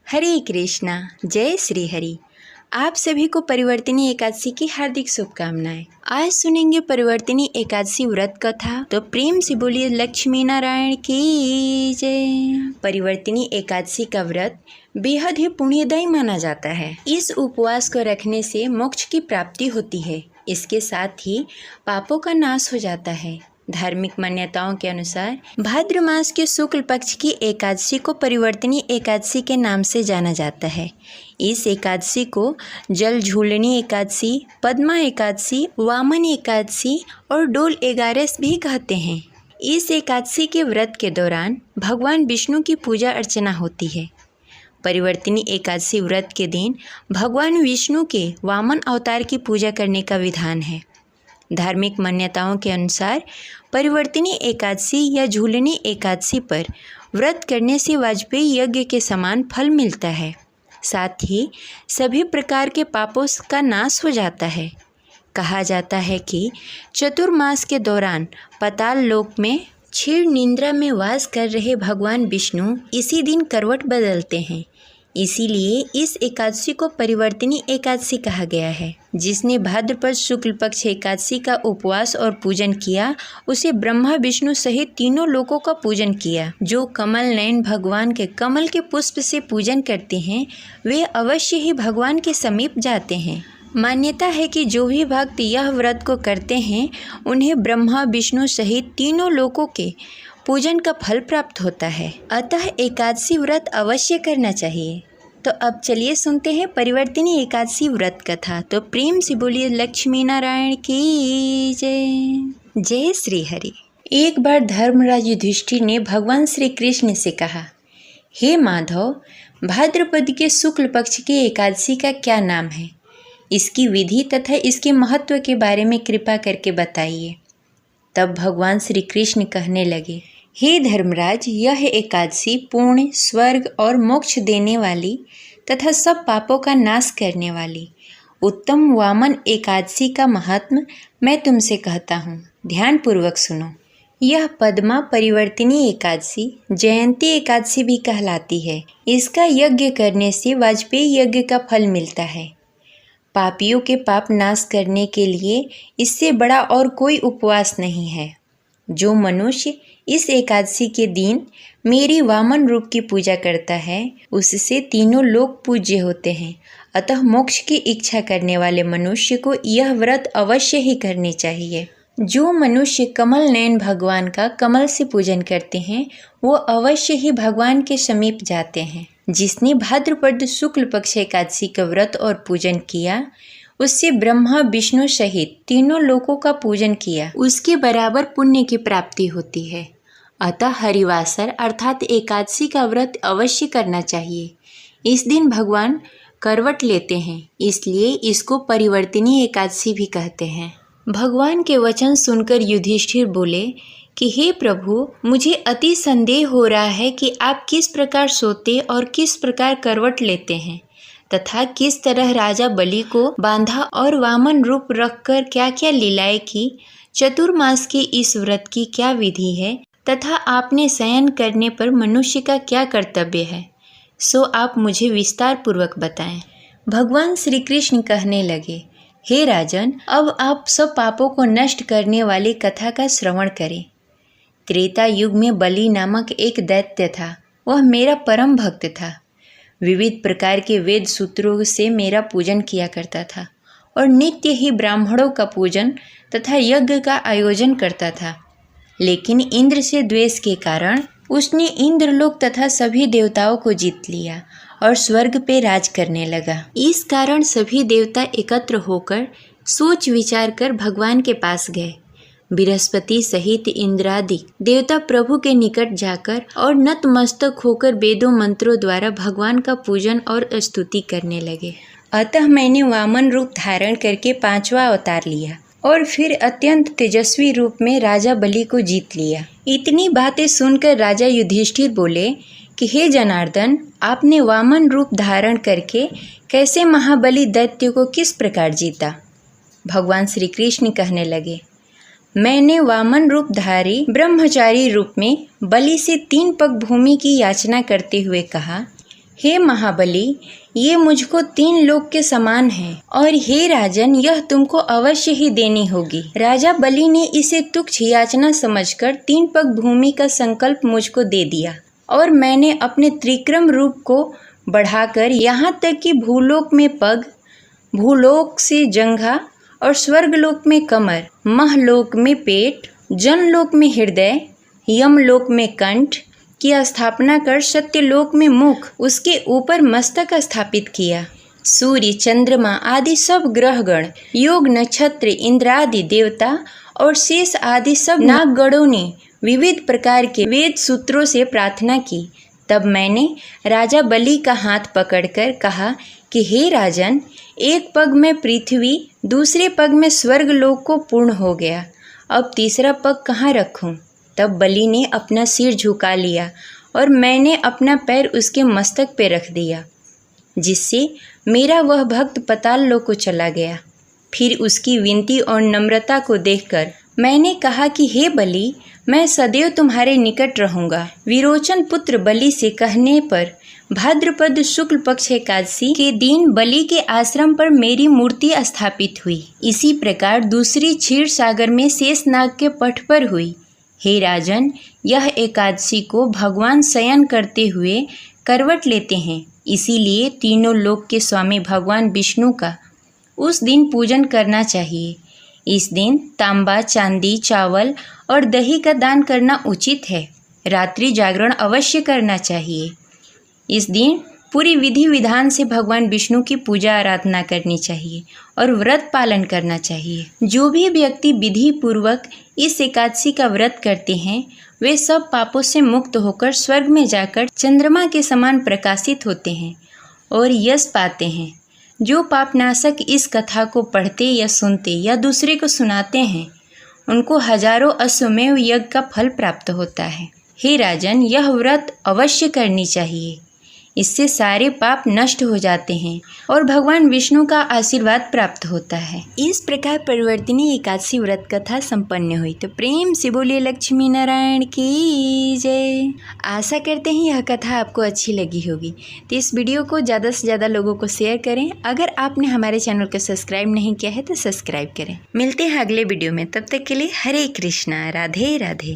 हरे कृष्णा, जय श्री हरि। आप सभी को परिवर्तिनी एकादशी की हार्दिक शुभकामनाएं। आज सुनेंगे परिवर्तिनी एकादशी व्रत कथा, तो प्रेम से बोलिए लक्ष्मी नारायण की जय। परिवर्तिनी एकादशी का व्रत बेहद ही पुण्यदायी माना जाता है। इस उपवास को रखने से मोक्ष की प्राप्ति होती है। इसके साथ ही पापों का नाश हो जाता है। धार्मिक मान्यताओं के अनुसार भाद्र मास के शुक्ल पक्ष की एकादशी को परिवर्तिनी एकादशी के नाम से जाना जाता है। इस एकादशी को जल झूलनी एकादशी, पद्मा एकादशी, वामन एकादशी और डोल एगारस भी कहते हैं। इस एकादशी के व्रत के दौरान भगवान विष्णु की पूजा अर्चना होती है। परिवर्तिनी एकादशी व्रत के दिन भगवान विष्णु के वामन अवतार की पूजा करने का विधान है। धार्मिक मान्यताओं के अनुसार परिवर्तिनी एकादशी या झूलनी एकादशी पर व्रत करने से वाजपेयी यज्ञ के समान फल मिलता है। साथ ही सभी प्रकार के पापों का नाश हो जाता है। कहा जाता है कि चतुर्मास के दौरान पाताल लोक में क्षीर निद्रा में वास कर रहे भगवान विष्णु इसी दिन करवट बदलते हैं। इसीलिए इस एकादशी को परिवर्तिनी एकादशी कहा गया है। जिसने भाद्रपद शुक्ल पक्ष एकादशी का उपवास और पूजन किया, उसे ब्रह्मा विष्णु सहित तीनों लोकों का पूजन किया। जो कमल नयन भगवान के कमल के पुष्प से पूजन करते हैं, वे अवश्य ही भगवान के समीप जाते हैं। मान्यता है कि जो भी भक्त यह व्रत को करते हैं, उन्हें ब्रह्मा विष्णु सहित तीनों लोकों के पूजन का फल प्राप्त होता है। अतः एकादशी व्रत अवश्य करना चाहिए। तो अब चलिए सुनते हैं परिवर्तिनी एकादशी व्रत कथा। तो प्रेम से बोलिए लक्ष्मी नारायण की जय। जय श्री हरि। एक बार धर्मराज युधिष्ठिर ने भगवान श्री कृष्ण से कहा, हे माधव, भाद्रपद के शुक्ल पक्ष की एकादशी का क्या नाम है? इसकी विधि तथा इसके महत्व के बारे में कृपा करके बताइए। तब भगवान श्री कृष्ण कहने लगे, हे धर्मराज, यह एकादशी पुण्य, स्वर्ग और मोक्ष देने वाली तथा सब पापों का नाश करने वाली उत्तम वामन एकादशी का महात्म मैं तुमसे कहता हूँ। ध्यानपूर्वक सुनो। यह पद्मा परिवर्तिनी एकादशी जयंती एकादशी भी कहलाती है। इसका यज्ञ करने से वाजपेयी यज्ञ का फल मिलता है। पापियों के पाप नाश करने के लिए इससे बड़ा और कोई उपवास नहीं है। जो मनुष्य इस एकादशी के दिन मेरी वामन रूप की पूजा करता है, उससे तीनों लोक पूज्य होते हैं। अतः मोक्ष की इच्छा करने वाले मनुष्य को यह व्रत अवश्य ही करनी चाहिए। जो मनुष्य कमल नयन भगवान का कमल से पूजन करते हैं, वो अवश्य ही भगवान के समीप जाते हैं। जिसने भाद्रपद शुक्ल पक्ष एकादशी का व्रत और पूजन किया, उससे ब्रह्मा विष्णु सहित तीनों लोकों का पूजन किया, उसके बराबर पुण्य की प्राप्ति होती है। अतः हरिवासर अर्थात एकादशी का व्रत अवश्य करना चाहिए। इस दिन भगवान करवट लेते हैं, इसलिए इसको परिवर्तिनी एकादशी भी कहते हैं। भगवान के वचन सुनकर युधिष्ठिर बोले कि हे प्रभु, मुझे अति संदेह हो रहा है कि आप किस प्रकार सोते और किस प्रकार करवट लेते हैं, तथा किस तरह राजा बलि को बांधा और वामन रूप रखकर क्या क्या लीलाएं की। चतुर्मास के इस व्रत की क्या विधि है, तथा आपने शयन करने पर मनुष्य का क्या कर्तव्य है, सो आप मुझे विस्तार पूर्वक बताएं। भगवान श्री कृष्ण कहने लगे, हे राजन, अब आप सब पापों को नष्ट करने वाली कथा का श्रवण करें। त्रेता युग में बलि नामक एक दैत्य था। वह मेरा परम भक्त था। विविध प्रकार के वेद सूत्रों से मेरा पूजन किया करता था और नित्य ही ब्राह्मणों का पूजन तथा यज्ञ का आयोजन करता था। लेकिन इंद्र से द्वेष के कारण उसने इंद्रलोक तथा सभी देवताओं को जीत लिया और स्वर्ग पे राज करने लगा। इस कारण सभी देवता एकत्र होकर सोच विचार कर भगवान के पास गए। बृहस्पति सहित इंद्रादि देवता प्रभु के निकट जाकर और नतमस्तक होकर वेदों मंत्रों द्वारा भगवान का पूजन और स्तुति करने लगे। अतः मैंने वामन रूप धारण करके 5वां अवतार लिया और फिर अत्यंत तेजस्वी रूप में राजा बलि को जीत लिया। इतनी बातें सुनकर राजा युधिष्ठिर बोले कि हे जनार्दन, आपने वामन रूप धारण करके कैसे महाबली दैत्य को किस प्रकार जीता? भगवान श्री कृष्ण कहने लगे, मैंने वामन रूपधारी ब्रह्मचारी रूप में बलि से 3 पग भूमि की याचना करते हुए कहा, हे महाबली, ये मुझको 3 लोक के समान है और हे राजन, यह तुमको अवश्य ही देनी होगी। राजा बलि ने इसे तुच्छ याचना समझकर 3 पग भूमि का संकल्प मुझको दे दिया और मैंने अपने त्रिक्रम रूप को बढ़ाकर यहाँ तक कि भूलोक में पग, भूलोक से जंघा और स्वर्गलोक में कमर, महलोक में पेट, जनलोक में हृदय, यमलोक में कंठ की स्थापना कर सत्यलोक में मुख, उसके ऊपर मस्तक स्थापित किया। सूर्य, चंद्रमा आदि सब ग्रहगण, योग नक्षत्र, इंद्रादि देवता और शेष आदि सब नागगणों ने विविध प्रकार के वेद सूत्रों से प्रार्थना की। तब मैंने राजा बलि का हाथ पकड़कर कहा कि हे राजन, एक पग में पृथ्वी, दूसरे पग में स्वर्गलोक को पूर्ण हो गया, अब तीसरा पग कहाँ रखूं? तब बलि ने अपना सिर झुका लिया और मैंने अपना पैर उसके मस्तक पे रख दिया, जिससे मेरा वह भक्त पाताल लोक को चला गया। फिर उसकी विनती और नम्रता को देखकर मैंने कहा कि हे बलि, मैं सदैव तुम्हारे निकट रहूंगा। विरोचन पुत्र बलि से कहने पर भाद्रपद शुक्ल पक्ष एकादशी के दिन बलि के आश्रम पर मेरी मूर्ति स्थापित हुई। इसी प्रकार दूसरी क्षीर सागर में शेषनाग के पट पर हुई। हे राजन, यह एकादशी को भगवान शयन करते हुए करवट लेते हैं, इसीलिए तीनों लोक के स्वामी भगवान विष्णु का उस दिन पूजन करना चाहिए। इस दिन तांबा, चांदी, चावल और दही का दान करना उचित है। रात्रि जागरण अवश्य करना चाहिए। इस दिन पूरी विधि विधान से भगवान विष्णु की पूजा आराधना करनी चाहिए और व्रत पालन करना चाहिए। जो भी व्यक्ति विधि पूर्वक इस एकादशी का व्रत करते हैं, वे सब पापों से मुक्त होकर स्वर्ग में जाकर चंद्रमा के समान प्रकाशित होते हैं और यश पाते हैं। जो पापनाशक इस कथा को पढ़ते या सुनते या दूसरे को सुनाते हैं, उनको हजारों अश्वमेध यज्ञ का फल प्राप्त होता है। हे राजन, यह व्रत अवश्य करनी चाहिए। इससे सारे पाप नष्ट हो जाते हैं और भगवान विष्णु का आशीर्वाद प्राप्त होता है। इस प्रकार परिवर्तिनी एकादशी व्रत कथा संपन्न हुई। तो प्रेम से बोलिए लक्ष्मी नारायण की जय। आशा करते हैं यह कथा आपको अच्छी लगी होगी, तो इस वीडियो को ज़्यादा से ज़्यादा लोगों को शेयर करें। अगर आपने हमारे चैनल को सब्सक्राइब नहीं किया है तो सब्सक्राइब करें। मिलते हैं अगले वीडियो में, तब तक के लिए हरे कृष्णा, राधे राधे।